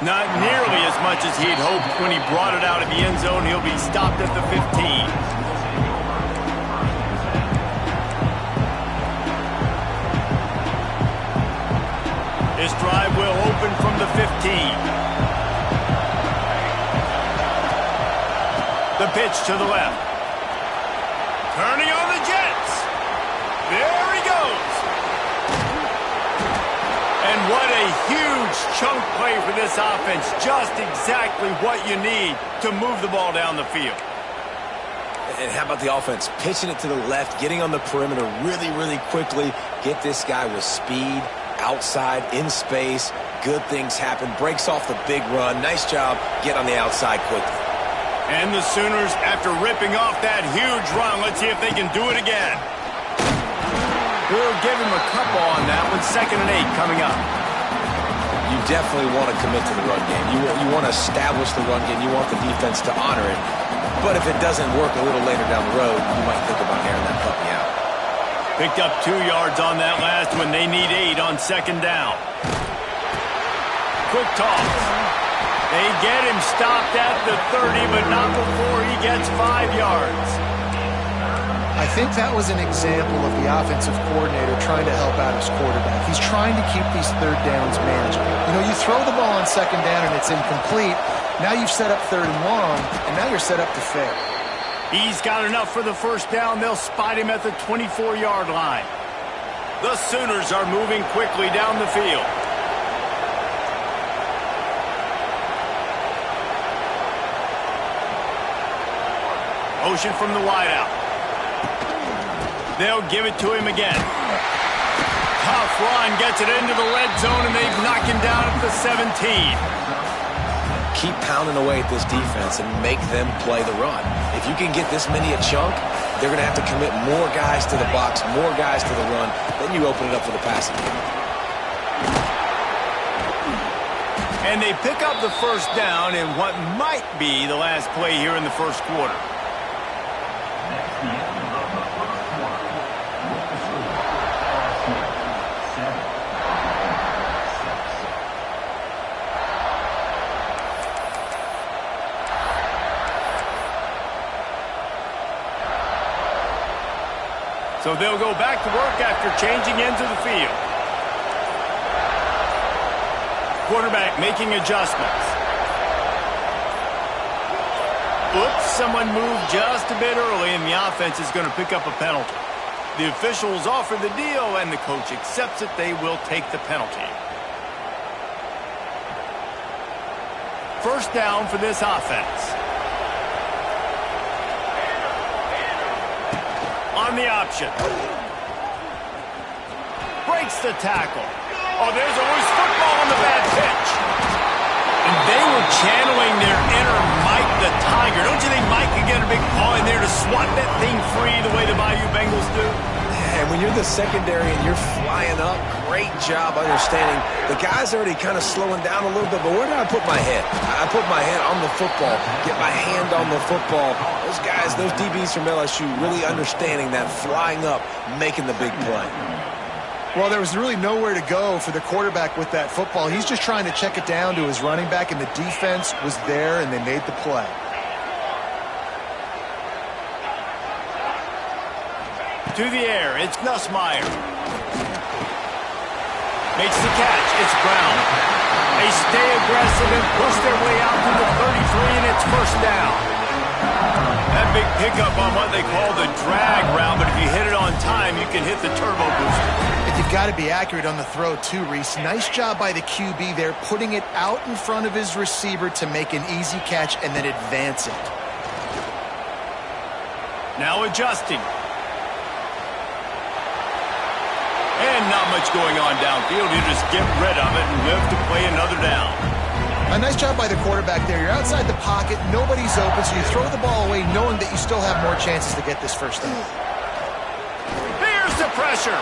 Not nearly as much as he'd hoped when he brought it out of the end zone. He'll be stopped at the 15. This drive will open from the 15. The pitch to the left. Turning on the Jets. There he goes. And what a huge chunk play for this offense. Just exactly what you need to move the ball down the field. And how about the offense? Pitching it to the left, getting on the perimeter really, really quickly. Get this guy with speed. Outside, in space, good things happen, breaks off the big run. Nice job, get on the outside quickly. And the Sooners, after ripping off that huge run, let's see if they can do it again. We'll give him a couple on that one. 2nd and 8 coming up. You definitely want to commit to the run game. You want to establish the run game. You want the defense to honor it. But if it doesn't work a little later down the road, you might think about airing that puppy out. Picked up 2 yards on that last one. They need 8 on 2nd down. Quick toss. They get him stopped at the 30, but not before he gets 5 yards. I think that was an example of the offensive coordinator trying to help out his quarterback. He's trying to keep these 3rd downs manageable. You know, you throw the ball on 2nd down and it's incomplete. Now you've set up 3rd and long, and now you're set up to fail. He's got enough for the 1st down. They'll spot him at the 24-yard line. The Sooners are moving quickly down the field. Motion from the wideout. They'll give it to him again. Tough run, gets it into the red zone, and they've knocked him down at the 17. Keep pounding away at this defense and make them play the run. If you can get this many a chunk, they're going to have to commit more guys to the box, more guys to the run. Then you open it up for the passing game. And they pick up the 1st down in what might be the last play here in the 1st quarter. So they'll go back to work after changing ends of the field. Quarterback making adjustments. Oops, someone moved just a bit early, and the offense is going to pick up a penalty. The officials offer the deal, and the coach accepts it. They will take the penalty. 1st down for this offense. On the option. Breaks the tackle. Oh, there's a loose football on the bad pitch. And they were channeling their inner Mike the Tiger. Don't you think Mike could get a big paw in there to swat that thing free the way the Bayou Bengals do? And when you're the secondary and you're flying up, great job understanding. The guy's already kind of slowing down a little bit, but where did I put my head? I put my head on the football, get my hand on the football. Those guys, those DBs from LSU, really understanding that, flying up, making the big play. Well, there was really nowhere to go for the quarterback with that football. He's just trying to check it down to his running back, and the defense was there, and they made the play. To the air, it's Nussmeier. Makes the catch, it's Brown. They stay aggressive and push their way out to the 33, and it's 1st down. That big pickup on what they call the drag route, but if you hit it on time, you can hit the turbo booster. And you've got to be accurate on the throw too, Reese. Nice job by the QB there, putting it out in front of his receiver to make an easy catch and then advance it. Now adjusting. not much going on downfield. You just get rid of it and live to play another down. A nice job by the quarterback there. You're outside the pocket, nobody's open, so you throw the ball away knowing that you still have more chances to get this first down. Here's the pressure.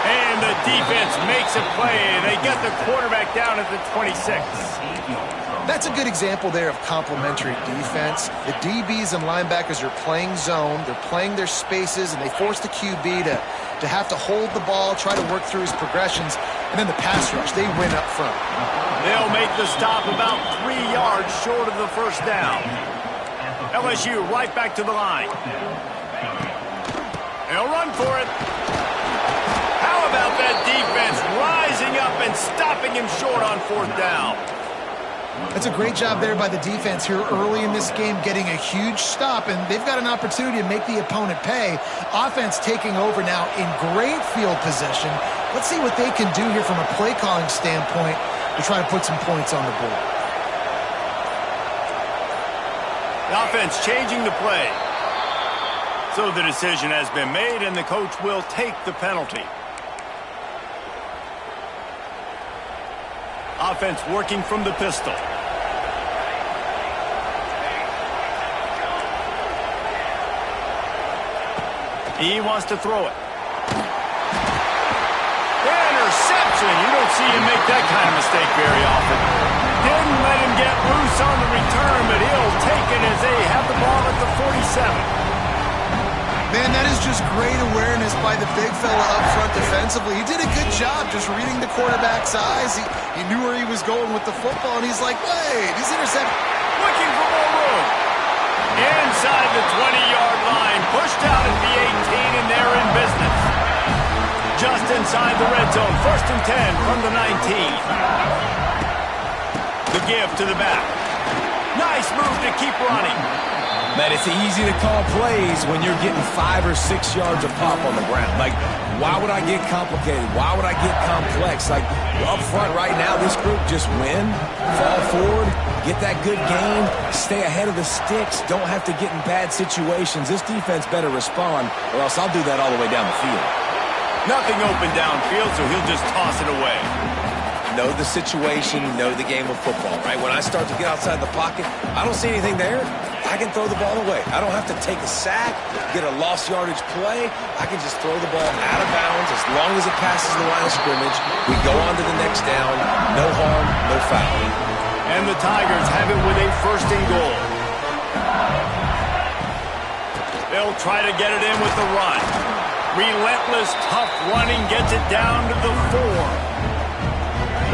And the defense makes a play. They get the quarterback down at the 26. That's a good example there of complementary defense. The DBs and linebackers are playing zone. They're playing their spaces, and they force the QB to have to hold the ball, try to work through his progressions, and then the pass rush, they win up front. They'll make the stop about 3 yards short of the first down. LSU right back to the line. They'll run for it. How about that defense rising up and stopping him short on fourth down? That's a great job there by the defense here early in this game, getting a huge stop, and they've got an opportunity to make the opponent pay. Offense taking over now in great field position. Let's see what they can do here from a play calling standpoint to try to put some points on the board. The offense changing the play. So the decision has been made, and the coach will take the penalty. Offense working from the pistol. He wants to throw it. Interception. You don't see him make that kind of mistake very often. Didn't let him get loose on the return, but he'll take it as they have the ball at the 47. Man, that is just great awareness by the big fella up front defensively. He did a good job just reading the quarterback's eyes. He knew where he was going with the football, and he's like, wait, he's intercepted. Looking for more room. Inside the 20-yard line. Pushed out at the 18, and they're in business. Just inside the red zone. 1st and 10 from the 19. The give to the back. Nice move to keep running. Man, it's easy to call plays when you're getting 5 or 6 yards of pop on the ground. Like, why would I get complicated? Why would I get complex? Like, up front right now, this group just win, fall forward, get that good gain, stay ahead of the sticks, don't have to get in bad situations. This defense better respond, or else I'll do that all the way down the field. Nothing open downfield, so he'll just toss it away. Know the situation, know the game of football, right? When I start to get outside the pocket, I don't see anything there. I can throw the ball away. I don't have to take a sack, get a lost yardage play. I can just throw the ball out of bounds as long as it passes the line of scrimmage. We go on to the next down. No harm, no foul. And the Tigers have it with a 1st and goal. They'll try to get it in with the run. Relentless, tough running gets it down to the 4.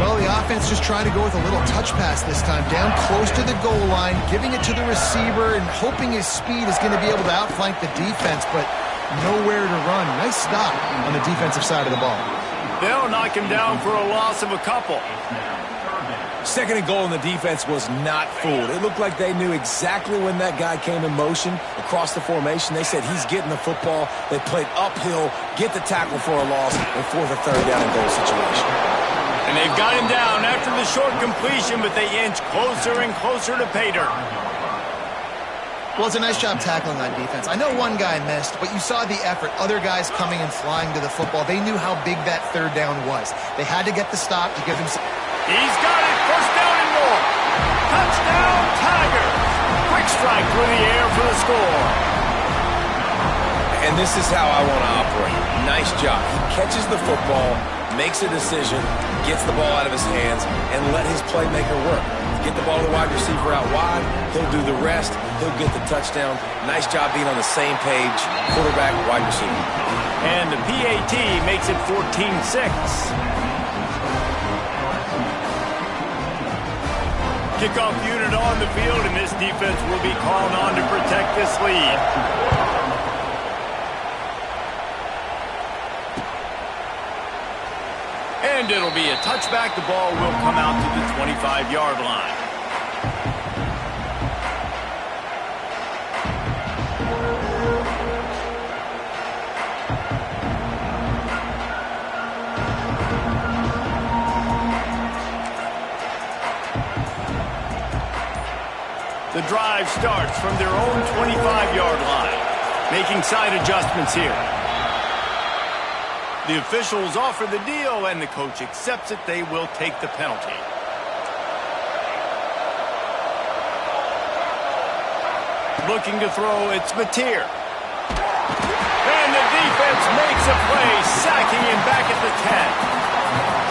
Well, the offense just trying to go with a little touch pass this time, down close to the goal line, giving it to the receiver and hoping his speed is going to be able to outflank the defense, but nowhere to run. Nice stop on the defensive side of the ball. They'll knock him down for a loss of a couple. 2nd and goal, and the defense was not fooled. It looked like they knew exactly when that guy came in motion across the formation. They said he's getting the football. They played uphill, get the tackle for a loss, and force a 3rd down and goal situation. And they've got him down after the short completion, but they inch closer and closer to pay dirt. Well, it's a nice job tackling on defense. I know one guy missed, but you saw the effort. Other guys coming and flying to the football. They knew how big that 3rd down was. They had to get the stop to give him some. He's got it. 1st down and more. Touchdown, Tigers. Quick strike through the air for the score. And this is how I want to operate. Nice job. He catches the football, makes a decision, gets the ball out of his hands, and let his playmaker work. Get the ball to the wide receiver out wide. He'll do the rest. He'll get the touchdown. Nice job being on the same page, quarterback, wide receiver. And the PAT makes it 14-6. Kickoff unit on the field, and this defense will be called on to protect this lead. And it'll be a touchback. The ball will come out to the 25-yard line. The drive starts from their own 25-yard line, making side adjustments here. The officials offer the deal, and the coach accepts it. They will take the penalty. Looking to throw, it's Mateer. And the defense makes a play, sacking him back at the 10.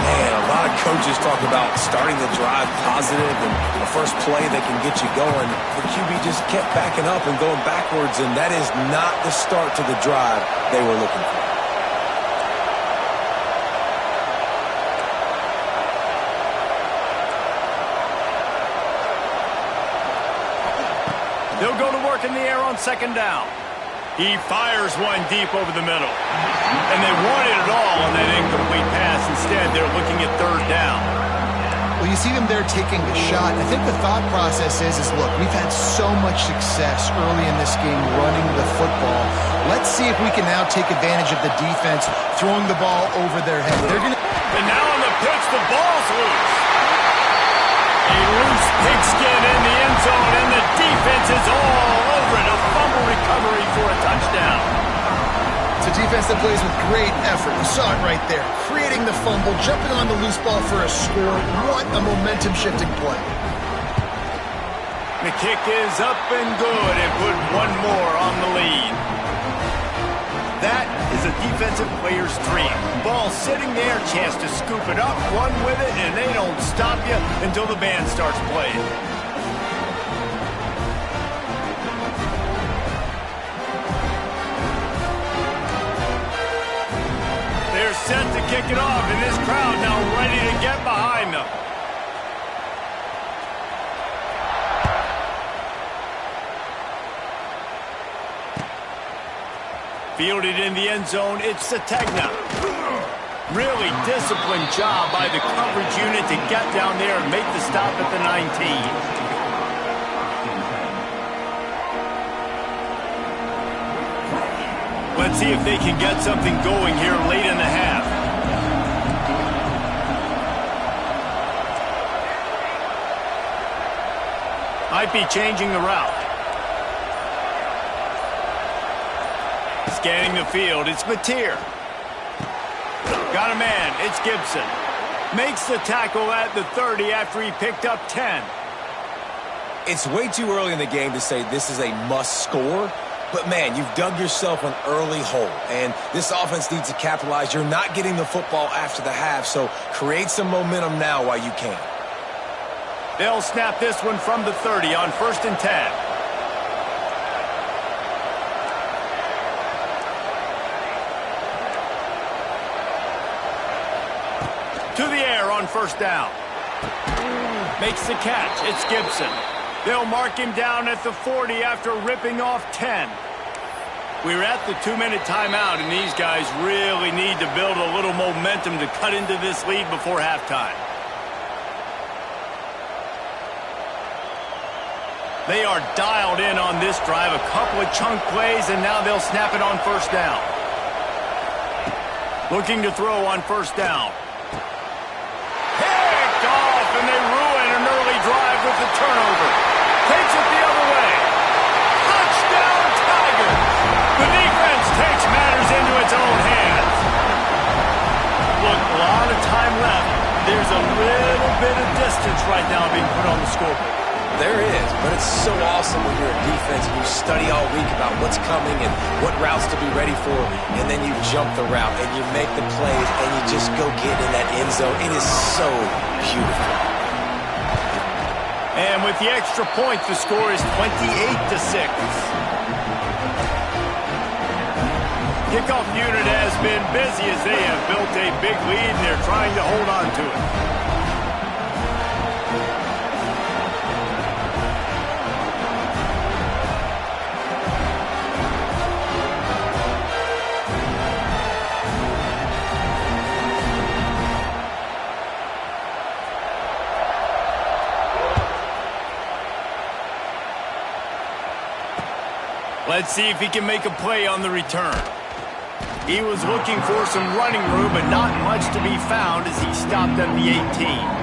Man, a lot of coaches talk about starting the drive positive and the first play that can get you going. The QB just kept backing up and going backwards, and that is not the start to the drive they were looking for. They'll go to work in the air on second down. He fires one deep over the middle. And they wanted it all on that incomplete pass. Instead, they're looking at third down. Well, you see them there taking the shot. I think the thought process is look, we've had so much success early in this game running the football. Let's see if we can now take advantage of the defense throwing the ball over their head. And now on the pitch, the ball's loose. A loose pigskin in the end zone, and the defense is all over it. A fumble recovery for a touchdown. It's a defense that plays with great effort. You saw it right there. Creating the fumble, jumping on the loose ball for a score. What a momentum-shifting play. The kick is up and good, and put one more on the lead. That is a defensive player's dream. Ball sitting there, chance to scoop it up, run with it, and they don't stop you until the band starts playing. They're set to kick it off, and this crowd now ready to get behind them. Fielded in the end zone, it's Sategna. Really disciplined job by the coverage unit to get down there and make the stop at the 19. Let's see if they can get something going here late in the half. Might be changing the route. Scanning the field, it's Mateer. Got a man, it's Gibson. Makes the tackle at the 30 after he picked up 10. It's way too early in the game to say this is a must score, but man, you've dug yourself an early hole, and this offense needs to capitalize. You're not getting the football after the half, so create some momentum now while you can. They'll snap this one from the 30 on 1st and 10. To the air on 1st down. Makes the catch. It's Gibson. They'll mark him down at the 40 after ripping off 10. We're at the 2-minute timeout, and these guys really need to build a little momentum to cut into this lead before halftime. They are dialed in on this drive. A couple of chunk plays, and now they'll snap it on 1st down. Looking to throw on 1st down. And they ruin an early drive with the turnover. Takes it the other way. Touchdown, Tigers! The defense takes matters into its own hands. Look, a lot of time left. There's a little bit of distance right now being put on the scoreboard. There is, but it's so awesome when you're a defense and you study all week about what's coming and what routes to be ready for, and then you jump the route and you make the plays and you just go get in that end zone. It is so beautiful. And with the extra point, the score is 28-6. Kickoff unit has been busy as they have built a big lead and they're trying to hold on to it. Let's see if he can make a play on the return. He was looking for some running room, but not much to be found as he stopped at the 18.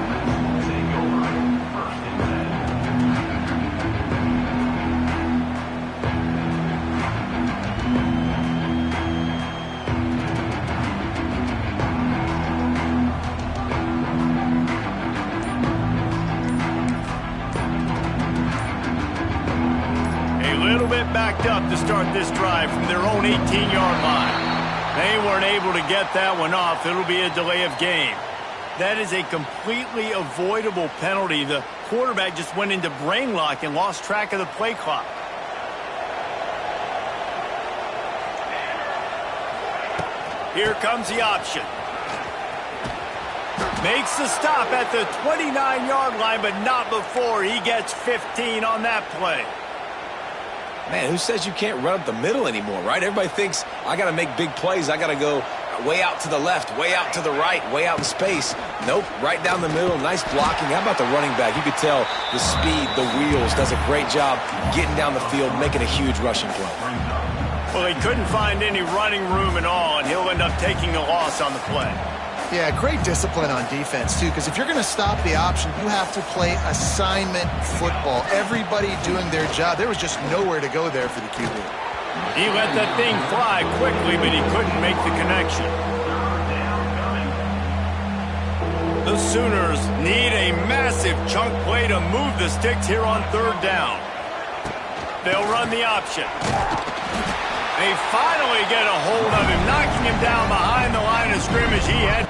got backed up to start this drive from their own 18-yard line. They weren't able to get that one off. It'll be a delay of game. That is a completely avoidable penalty. The quarterback just went into brain lock and lost track of the play clock. Here comes the option. Makes the stop at the 29-yard line, but not before he gets 15 on that play. Man, who says you can't run up the middle anymore, right? Everybody thinks, I got to make big plays. I got to go way out to the left, way out to the right, way out in space. Nope, right down the middle, nice blocking. How about the running back? You could tell the speed, the wheels, does a great job getting down the field, making a huge rushing play. Well, he couldn't find any running room at all, and he'll end up taking a loss on the play. Yeah, great discipline on defense, too, because if you're going to stop the option, you have to play assignment football. Everybody doing their job. There was just nowhere to go there for the QB. He let that thing fly quickly, but he couldn't make the connection. The Sooners need a massive chunk play to move the sticks here on third down. They'll run the option. They finally get a hold of him, knocking him down behind the line of scrimmage. He had